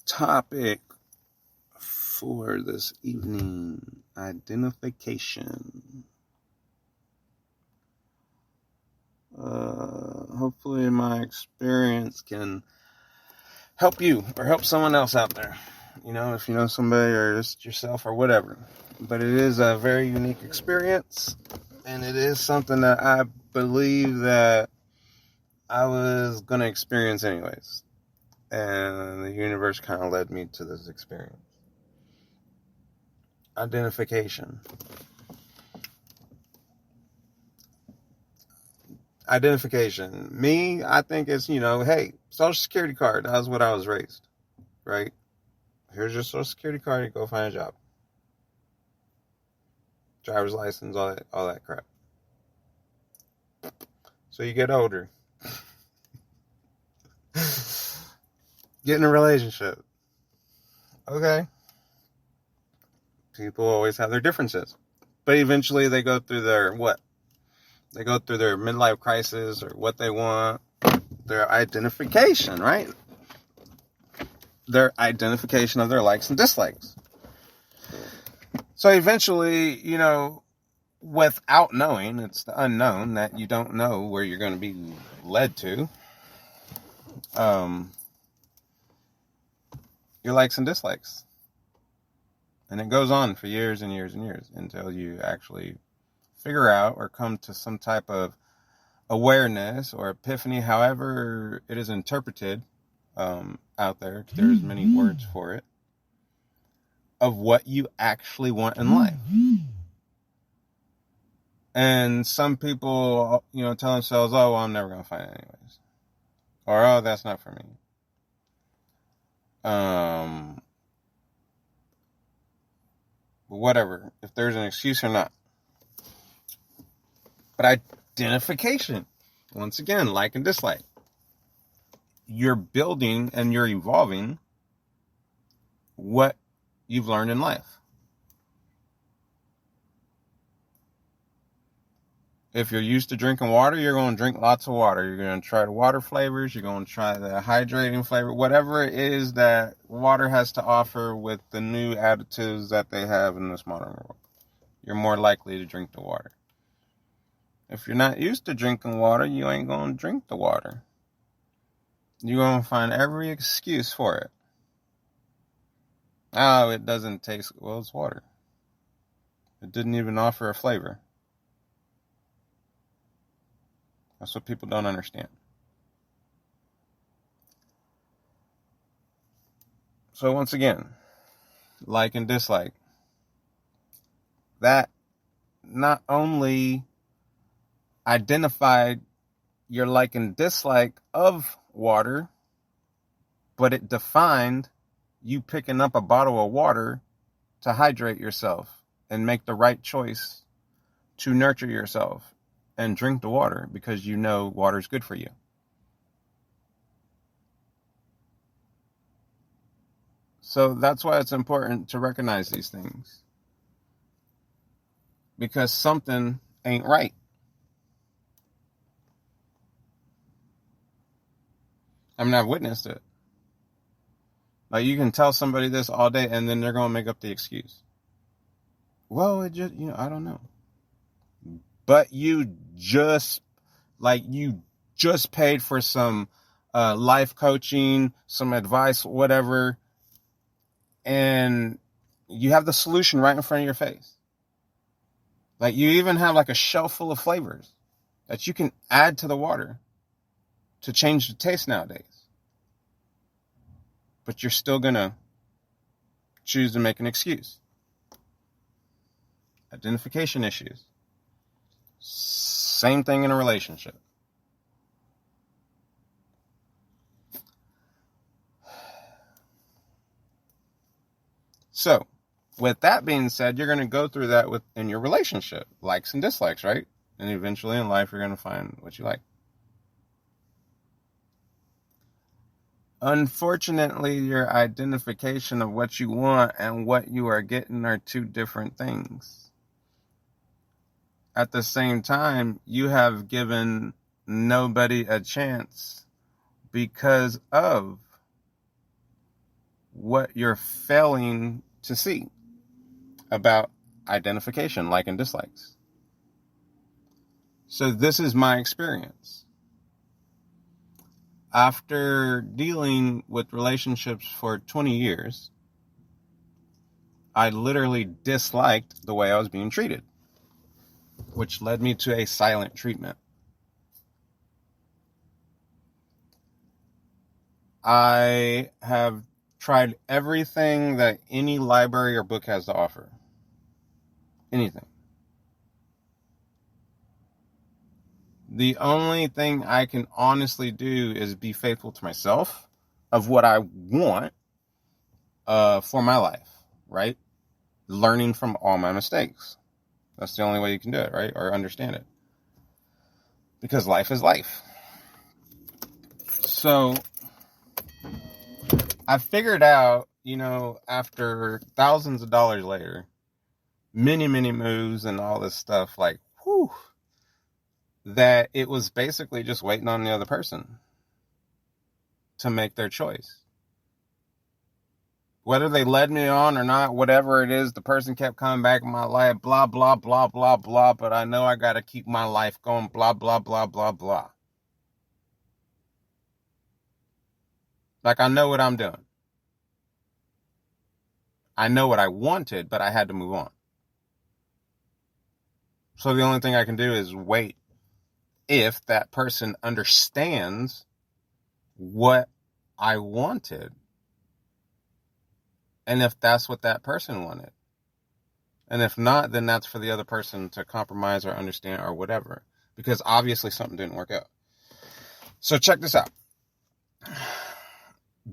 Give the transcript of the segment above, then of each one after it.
topic for this evening: identification. Hopefully my experience can help you or help someone else out there. You know, if you know somebody or just yourself or whatever. But it is a very unique experience, and it is something that I believe that I was going to experience anyways. And the universe kind of led me to this experience. Identification. Me, I think it's, hey, Social Security card. That's what I was raised, right? Here's your Social Security card. Go find a job. Driver's license, all that crap. So you get older. Get in a relationship. Okay. People always have their differences. But eventually they go through their what? They go through their midlife crisis or what they want. Their identification, right? Their identification of their likes and dislikes. So eventually, without knowing, it's the unknown that you don't know where you're going to be led to. Your likes and dislikes. And it goes on for years and years and years until you actually figure out or come to some type of awareness or epiphany, however it is interpreted out there. There's many words for it, of what you actually want in life. And some people, tell themselves, oh, well, I'm never going to find it anyways. Or, oh, that's not for me. Whatever, if there's an excuse or not. But identification, once again, like and dislike. You're building and you're evolving what you've learned in life. If you're used to drinking water, you're going to drink lots of water. You're going to try the water flavors. You're going to try the hydrating flavor. Whatever it is that water has to offer with the new additives that they have in this modern world, you're more likely to drink the water. If you're not used to drinking water, you ain't going to drink the water. You're going to find every excuse for it. Oh, it doesn't taste, well, it's water. It didn't even offer a flavor. That's what people don't understand. So once again, like and dislike. That not only identified your like and dislike of water, but it defined you picking up a bottle of water to hydrate yourself and make the right choice to nurture yourself and drink the water because you know water is good for you. So that's why it's important to recognize these things. Because something ain't right. I mean, I've witnessed it. Like, you can tell somebody this all day and then they're going to make up the excuse. Well, it just, I don't know. But you just paid for some life coaching, some advice, whatever, and you have the solution right in front of your face. Like, you even have like a shelf full of flavors that you can add to the water to change the taste nowadays. But you're still going to choose to make an excuse. Identification issues. Same thing in a relationship. So, with that being said, you're going to go through that in your relationship. Likes and dislikes, right? And eventually in life, you're going to find what you like. Unfortunately, your identification of what you want and what you are getting are two different things. At the same time, you have given nobody a chance because of what you're failing to see about identification, like and dislikes. So this is my experience. After dealing with relationships for 20 years, I literally disliked the way I was being treated, which led me to a silent treatment. I have tried everything that any library or book has to offer. Anything. The only thing I can honestly do is be faithful to myself of what I want for my life, right? Learning from all my mistakes. That's the only way you can do it, right? Or understand it. Because life is life. So I figured out, after thousands of dollars later, many, many moves and all this stuff, like, whew, that it was basically just waiting on the other person to make their choice. Whether they led me on or not, whatever it is, the person kept coming back in my life, blah, blah, blah, blah, blah, but I know I got to keep my life going, blah, blah, blah, blah, blah. Like, I know what I'm doing. I know what I wanted, but I had to move on. So the only thing I can do is wait if that person understands what I wanted. And if that's what that person wanted. And if not, then that's for the other person to compromise or understand or whatever. Because obviously something didn't work out. So check this out.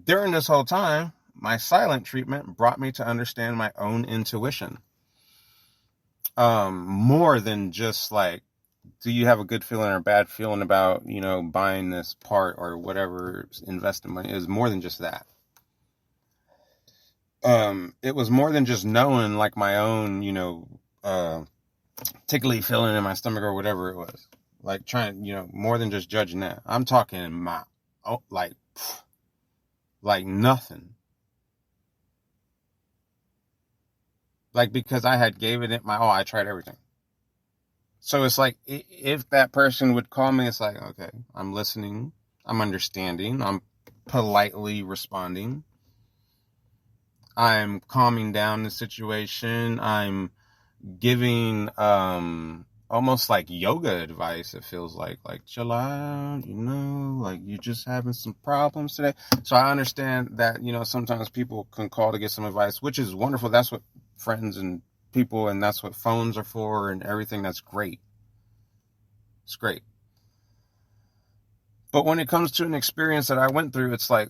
During this whole time, my silent treatment brought me to understand my own intuition. More than just like, do you have a good feeling or a bad feeling about, buying this part or whatever, investing money? It was more than just that. It was more than just knowing like my own, tickly feeling in my stomach or whatever it was. Like trying, more than just judging that. I'm talking my, like nothing. Like, because I had gave it my all, I tried everything. So it's like, if that person would call me, it's like, okay, I'm listening, I'm understanding, I'm politely responding, I'm calming down the situation, I'm giving almost like yoga advice. It feels like chill out, like you're just having some problems today. So I understand that, sometimes people can call to get some advice, which is wonderful. That's what friends and people, and that's what phones are for and everything. That's great. It's great. But when it comes to an experience that I went through, it's like,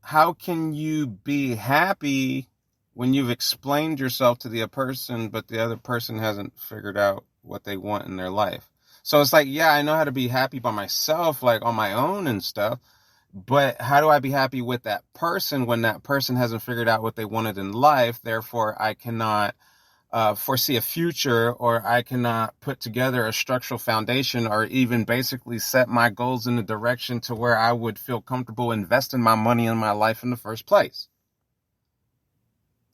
how can you be happy when you've explained yourself to the other person, but the other person hasn't figured out what they want in their life? So it's like, yeah, I know how to be happy by myself, like on my own and stuff, but how do I be happy with that person when that person hasn't figured out what they wanted in life? Therefore, I cannot foresee a future, or I cannot put together a structural foundation, or even basically set my goals in the direction to where I would feel comfortable investing my money in my life in the first place.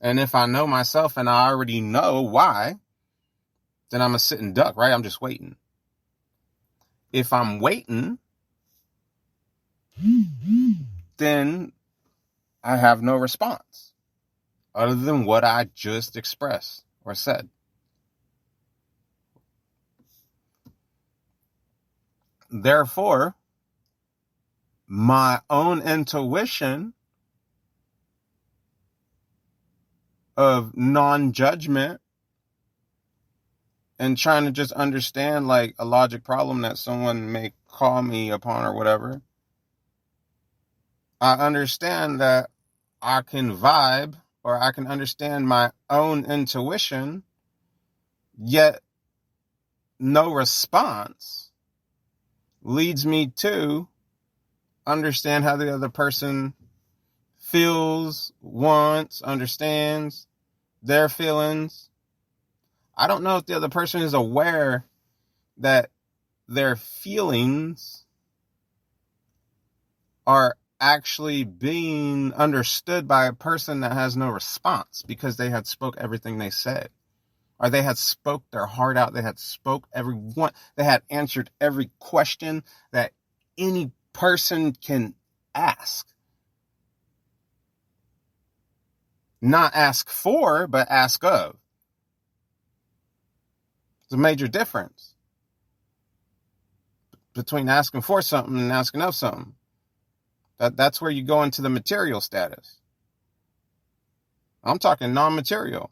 And if I know myself and I already know why, then I'm a sitting duck, right? I'm just waiting. If I'm waiting, then I have no response other than what I just expressed or said. Therefore, my own intuition of non-judgment and trying to just understand like a logic problem that someone may call me upon or whatever, I understand that I can vibe, or I can understand my own intuition, yet no response leads me to understand how the other person feels, wants, understands their feelings. I don't know if the other person is aware that their feelings are actually being understood by a person that has no response because they had spoke everything they said, or they had spoke their heart out. They had spoke they had answered every question that any person can ask. Not ask for, but ask of. It's a major difference between asking for something and asking of something. That's where you go into the material status. I'm talking non-material.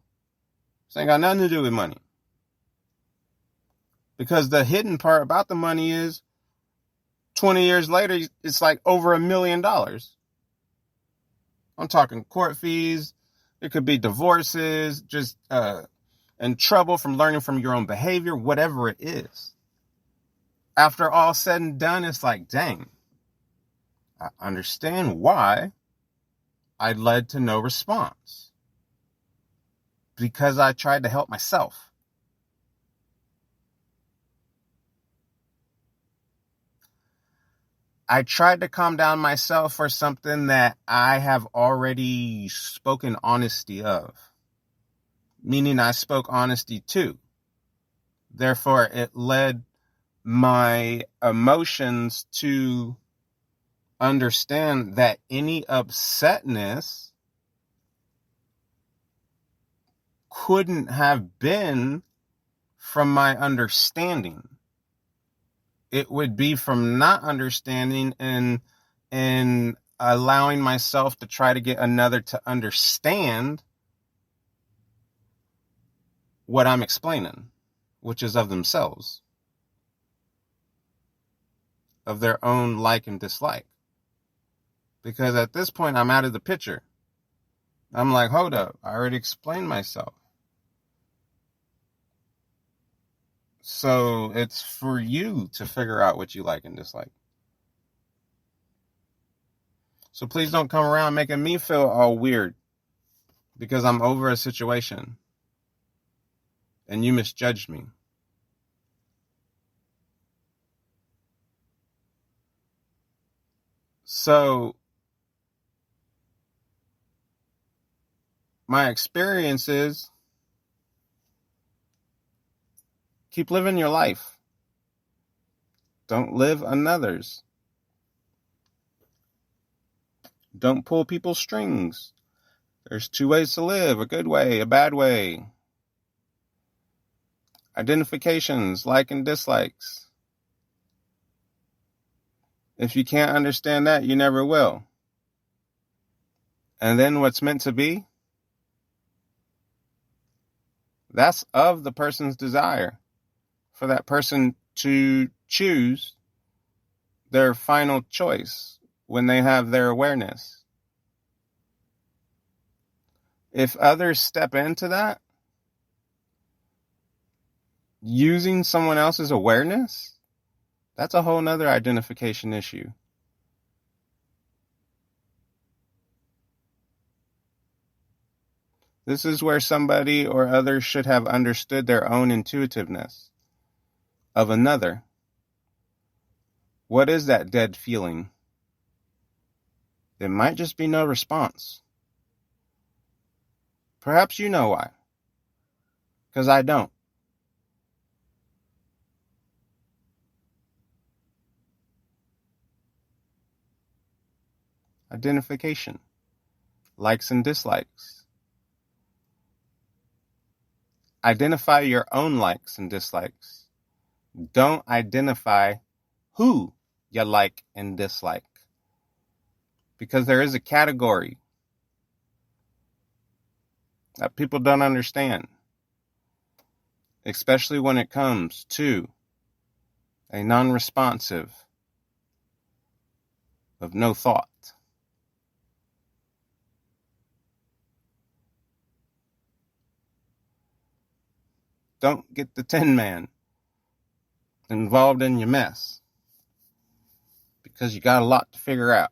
This ain't got nothing to do with money. Because the hidden part about the money is 20 years later, it's like over $1 million. I'm talking court fees. It could be divorces, just in trouble from learning from your own behavior, whatever it is. After all said and done, it's like, dang, I understand why I led to no response. Because I tried to help myself. I tried to calm down myself for something that I have already spoken honesty of. Meaning I spoke honesty to. Therefore, it led my emotions to understand that any upsetness couldn't have been from my understanding. It would be from not understanding and allowing myself to try to get another to understand what I'm explaining, which is of themselves, of their own like and dislike. Because at this point, I'm out of the picture. I'm like, hold up, I already explained myself. So it's for you to figure out what you like and dislike. So please don't come around making me feel all weird because I'm over a situation and you misjudged me. So my experience is keep living your life. Don't live another's. Don't pull people's strings. There's 2 ways to live, a good way, a bad way. Identifications, like and dislikes. If you can't understand that, you never will. And then what's meant to be, that's of the person's desire for that person to choose their final choice when they have their awareness. If others step into that, using someone else's awareness, that's a whole nother identification issue. This is where somebody or others should have understood their own intuitiveness of another. What is that dead feeling? It might just be no response. Perhaps you know why. Because I don't. Identification. Likes and dislikes. Identify your own likes and dislikes. Don't identify who you like and dislike. Because there is a category that people don't understand. Especially when it comes to a non-responsive of no thought. Don't get the Tin Man involved in your mess because you got a lot to figure out.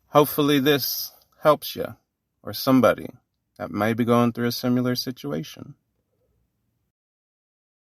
Hopefully this helps you or somebody that may be going through a similar situation.